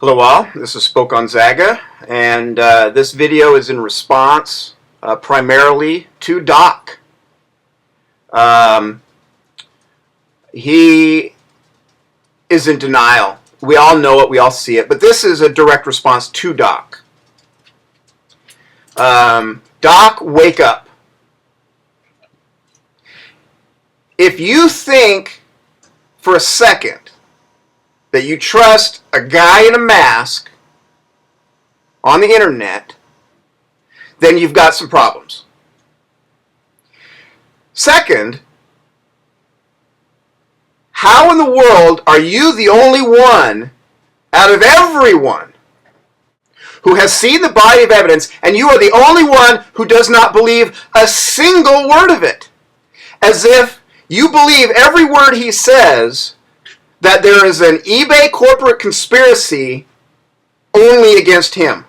Hello all, this is Spoke on Zaga, and this video is in response primarily to Doc. He is in denial. We all know it, we all see it, but this is a direct response to Doc. Doc, wake up. If you think for a second that you trust a guy in a mask on the internet, then you've got some problems. Second, how in the world are you the only one out of everyone who has seen the body of evidence, and you are the only one who does not believe a single word of it? As if you believe every word he says, that there is an eBay corporate conspiracy only against him.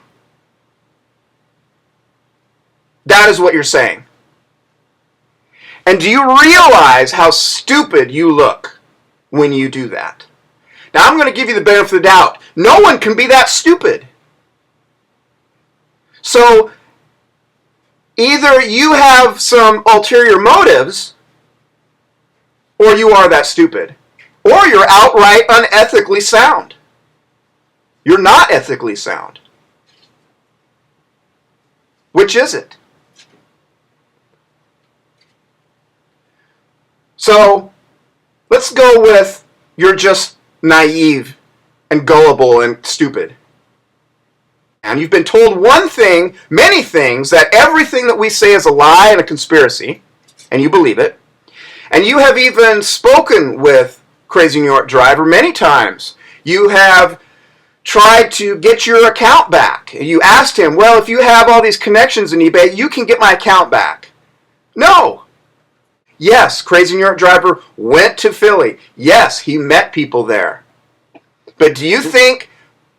That is what you're saying. And do you realize how stupid you look when you do that? Now, I'm going to give you the benefit of the doubt. No one can be that stupid. So, either you have some ulterior motives, or you are that stupid. Or you're outright unethically sound. You're not ethically sound. Which is it? So, let's go with you're just naive and gullible and stupid. And you've been told one thing, many things, that everything that we say is a lie and a conspiracy, and you believe it. And you have even spoken with crazeenydriver many times. You have tried to get your account back. You asked him, well, if you have all these connections in eBay, you can get my account back. No. Yes, crazeenydriver went to Philly. Yes, he met people there. But do you think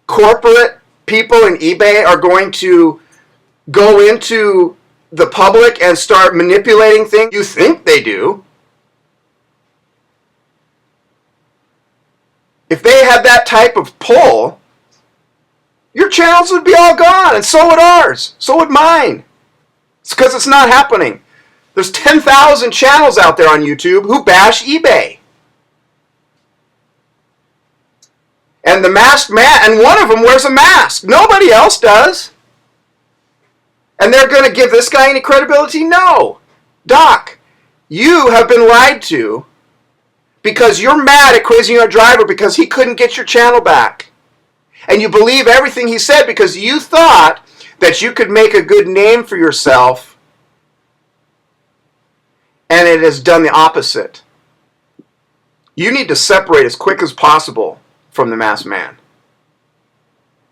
corporate people in eBay are going to go into the public and start manipulating things? You think they do. If they had that type of pull, your channels would be all gone, and so would ours. So would mine. It's because it's not happening. There's 10,000 channels out there on YouTube who bash eBay. And the masked man, and one of them wears a mask. Nobody else does. And they're going to give this guy any credibility? No. Doc, you have been lied to because you're mad at crazeenydriver because he couldn't get your channel back. And you believe everything he said because you thought that you could make a good name for yourself, and it has done the opposite. You need to separate as quick as possible from the masked man.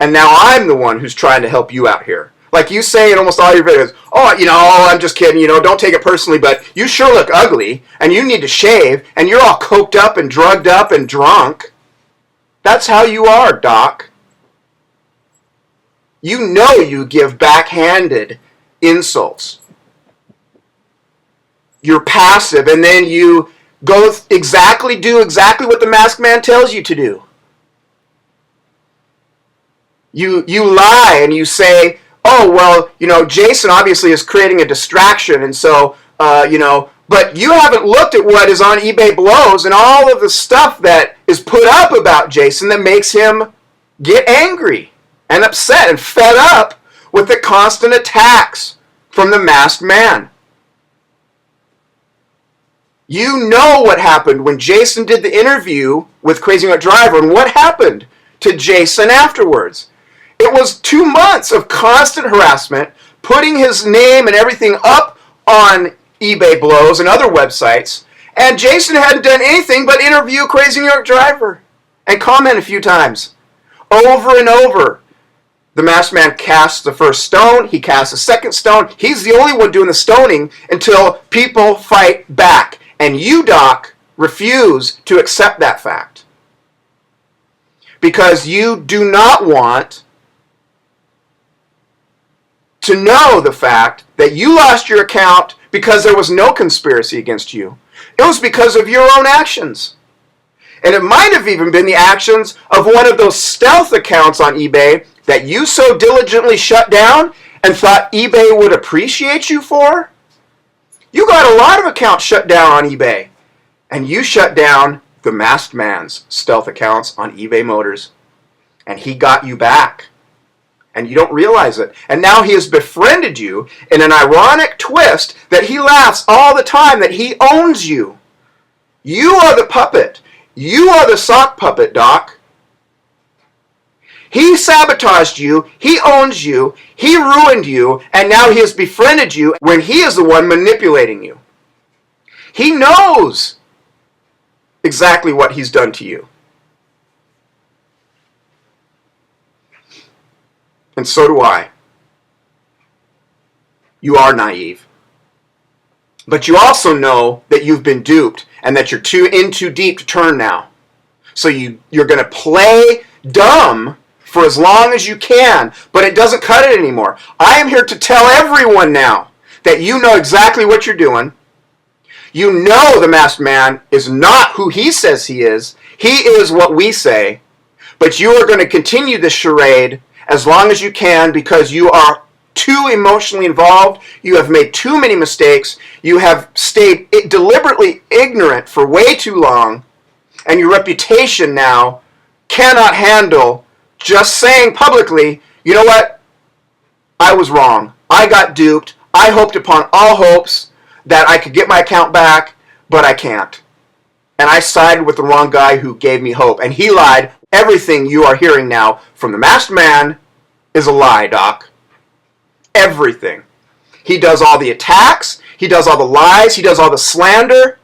And now I'm the one who's trying to help you out here. Like you say in almost all your videos, oh, I'm just kidding, don't take it personally, but you sure look ugly, and you need to shave, and you're all coked up and drugged up and drunk. That's how you are, Doc. You know you give backhanded insults. You're passive, and then you do exactly what the masked man tells you to do. You lie and you say, oh, well, Jason obviously is creating a distraction, and so, but you haven't looked at what is on eBay Blows and all of the stuff that is put up about Jason that makes him get angry and upset and fed up with the constant attacks from the masked man. You know what happened when Jason did the interview with crazeenydriver, and what happened to Jason afterwards. It was 2 months of constant harassment, putting his name and everything up on eBay Blows and other websites, and Jason hadn't done anything but interview crazeenydriver and comment a few times. Over and over. The masked man casts the first stone, he casts the second stone. He's the only one doing the stoning until people fight back. And you, Doc, refuse to accept that fact. Because you do not want to know the fact that you lost your account because there was no conspiracy against you. It was because of your own actions. And it might have even been the actions of one of those stealth accounts on eBay that you so diligently shut down and thought eBay would appreciate you for. You got a lot of accounts shut down on eBay. And you shut down the masked man's stealth accounts on eBay Motors. And he got you back. And you don't realize it. And now he has befriended you in an ironic twist that he laughs all the time that he owns you. You are the puppet. You are the sock puppet, Doc. He sabotaged you, he owns you, he ruined you, and now he has befriended you when he is the one manipulating you. He knows exactly what he's done to you. And so do I. You are naive. But you also know that you've been duped and that you're in too deep to turn now. So you're going to play dumb for as long as you can, but it doesn't cut it anymore. I am here to tell everyone now that you know exactly what you're doing. You know the masked man is not who he says he is. He is what we say. But you are going to continue this charade as long as you can because you are too emotionally involved. You have made too many mistakes. You have stayed deliberately ignorant for way too long. And your reputation now cannot handle just saying publicly, you know what? I was wrong. I got duped. I hoped upon all hopes that I could get my account back, but I can't. And I sided with the wrong guy who gave me hope. And he lied. Everything you are hearing now from the masked man is a lie, Doc. Everything. He does all the attacks. He does all the lies. He does all the slander.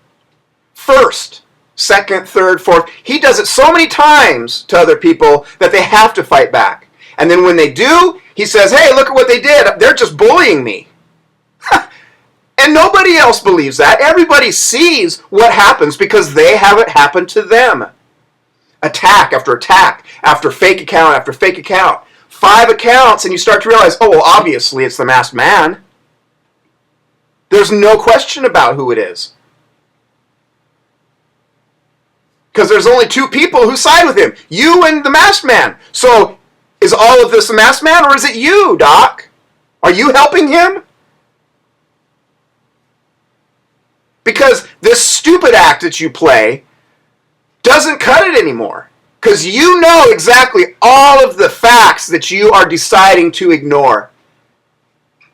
First, second, third, fourth. He does it so many times to other people that they have to fight back. And then when they do, he says, hey, look at what they did. They're just bullying me. And nobody else believes that. Everybody sees what happens because they have it happen to them. Attack after attack, after fake account after fake account. 5 accounts, and you start to realize, oh, well, obviously it's the masked man. There's no question about who it is. Because there's only 2 people who side with him. You and the masked man. So, is all of this the masked man, or is it you, Doc? Are you helping him? Because this stupid act that you play doesn't cut it anymore. Because you know exactly all of the facts that you are deciding to ignore.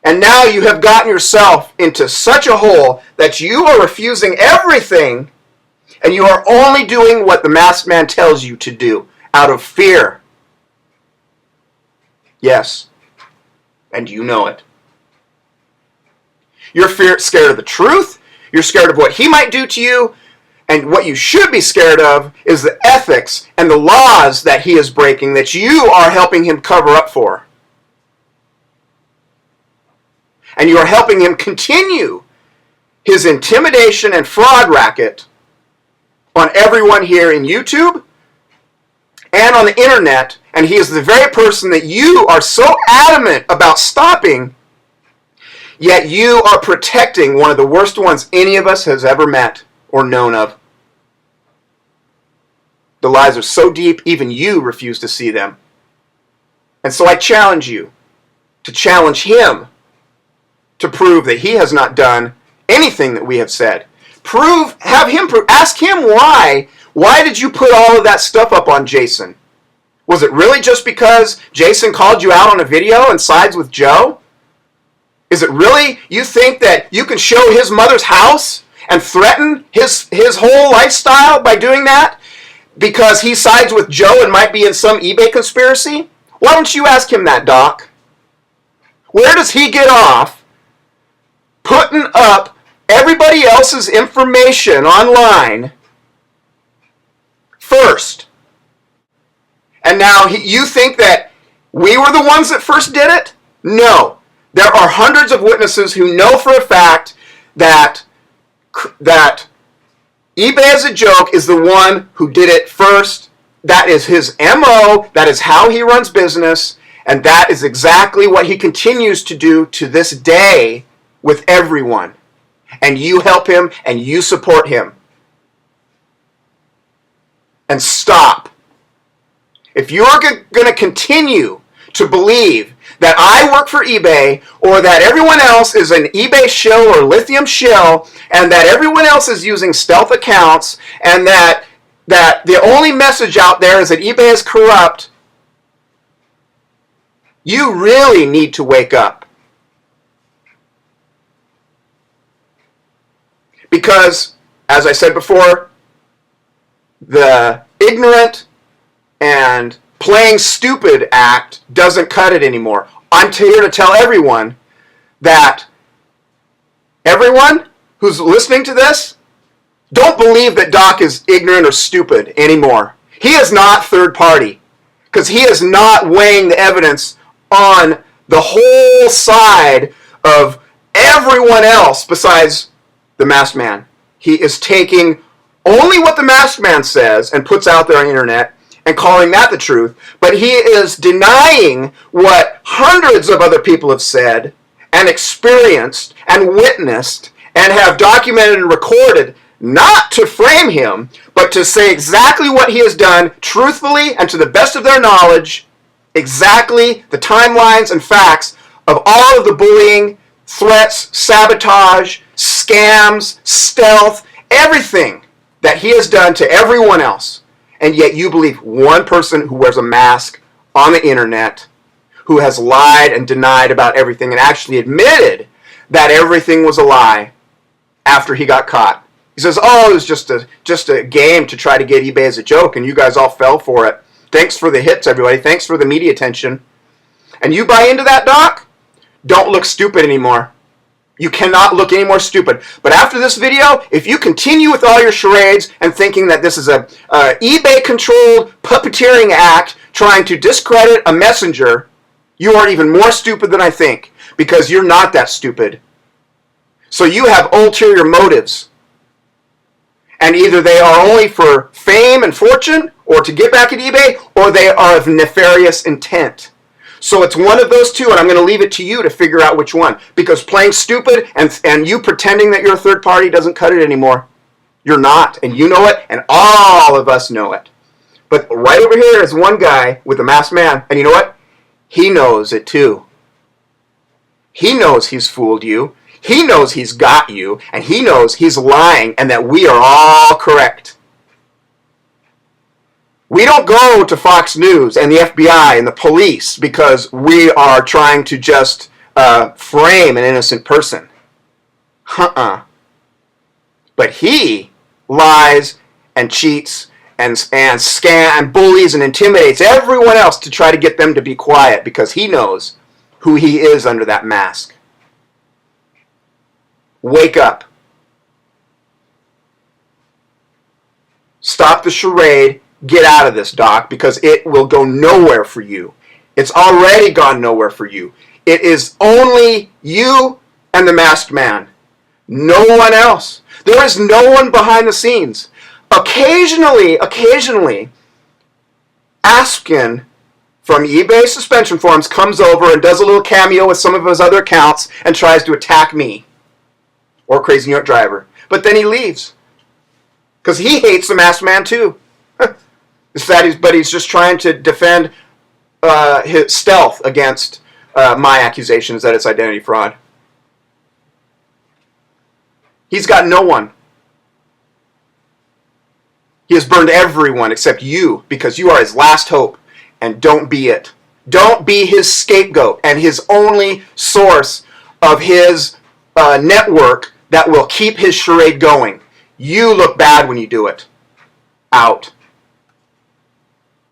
And now you have gotten yourself into such a hole that you are refusing everything, and you are only doing what the masked man tells you to do out of fear. Yes, and you know it. You're scared of the truth. You're scared of what he might do to you. And what you should be scared of is the ethics and the laws that he is breaking that you are helping him cover up for. And you are helping him continue his intimidation and fraud racket on everyone here in YouTube and on the internet. And he is the very person that you are so adamant about stopping, yet you are protecting one of the worst ones any of us has ever met or known of. The lies are so deep, even you refuse to see them. And so I challenge you to challenge him to prove that he has not done anything that we have said. Ask him why. Why did you put all of that stuff up on Jason? Was it really just because Jason called you out on a video and sides with Joe? Is it really you think that you can show his mother's house and threaten his whole lifestyle by doing that because he sides with Joe and might be in some eBay conspiracy? Why don't you ask him that, Doc? Where does he get off putting up everybody else's information online first? And now you think that we were the ones that first did it? No. There are hundreds of witnesses who know for a fact that ebayisajoke is the one who did it first. That is his MO. That is how he runs business. And that is exactly what he continues to do to this day with everyone. And you help him and you support him. and stop. If you're going to continue to believe that I work for eBay, or that everyone else is an eBay shill or lithium shill, and that everyone else is using stealth accounts, and that the only message out there is that eBay is corrupt, you really need to wake up. Because, as I said before, the ignorant and playing stupid act doesn't cut it anymore. I'm here to tell everyone that everyone who's listening to this, don't believe that Doc is ignorant or stupid anymore. He is not third party, because he is not weighing the evidence on the whole side of everyone else besides the masked man. He is taking only what the masked man says and puts out there on the internet and calling that the truth, but he is denying what hundreds of other people have said and experienced and witnessed and have documented and recorded, not to frame him, but to say exactly what he has done, truthfully and to the best of their knowledge, exactly the timelines and facts of all of the bullying, threats, sabotage, scams, stealth, everything that he has done to everyone else. And yet you believe one person who wears a mask on the internet, who has lied and denied about everything and actually admitted that everything was a lie after he got caught. He says, oh, it was just a game to try to get eBay as a joke, and you guys all fell for it. Thanks for the hits, everybody. Thanks for the media attention. And you buy into that, Doc? Don't look stupid anymore. You cannot look any more stupid. But after this video, if you continue with all your charades and thinking that this is a eBay-controlled puppeteering act trying to discredit a messenger, you are even more stupid than I think, because you're not that stupid. So you have ulterior motives. And either they are only for fame and fortune, or to get back at eBay, or they are of nefarious intent. So it's one of those two, and I'm going to leave it to you to figure out which one. Because playing stupid and you pretending that you're a third party doesn't cut it anymore. You're not, and you know it, and all of us know it. But right over here is one guy with a masked man, and you know what? He knows it too. He knows he's fooled you. He knows he's got you, and he knows he's lying, and that we are all correct. We don't go to Fox News and the FBI and the police because we are trying to just frame an innocent person. But he lies and cheats and scams and bullies and intimidates everyone else to try to get them to be quiet because he knows who he is under that mask. Wake up. Stop the charade. Get out of this, Doc, because it will go nowhere for you. It's already gone nowhere for you. It is only you and the masked man. No one else. There is no one behind the scenes. Occasionally, Aspkin from eBay suspension forums comes over and does a little cameo with some of his other accounts and tries to attack me or crazeenydriver. But then he leaves because he hates the masked man too. But he's just trying to defend his stealth against my accusations that it's identity fraud. He's got no one. He has burned everyone except you because you are his last hope, and don't be it. Don't be his scapegoat and his only source of his network that will keep his charade going. You look bad when you do it. Out.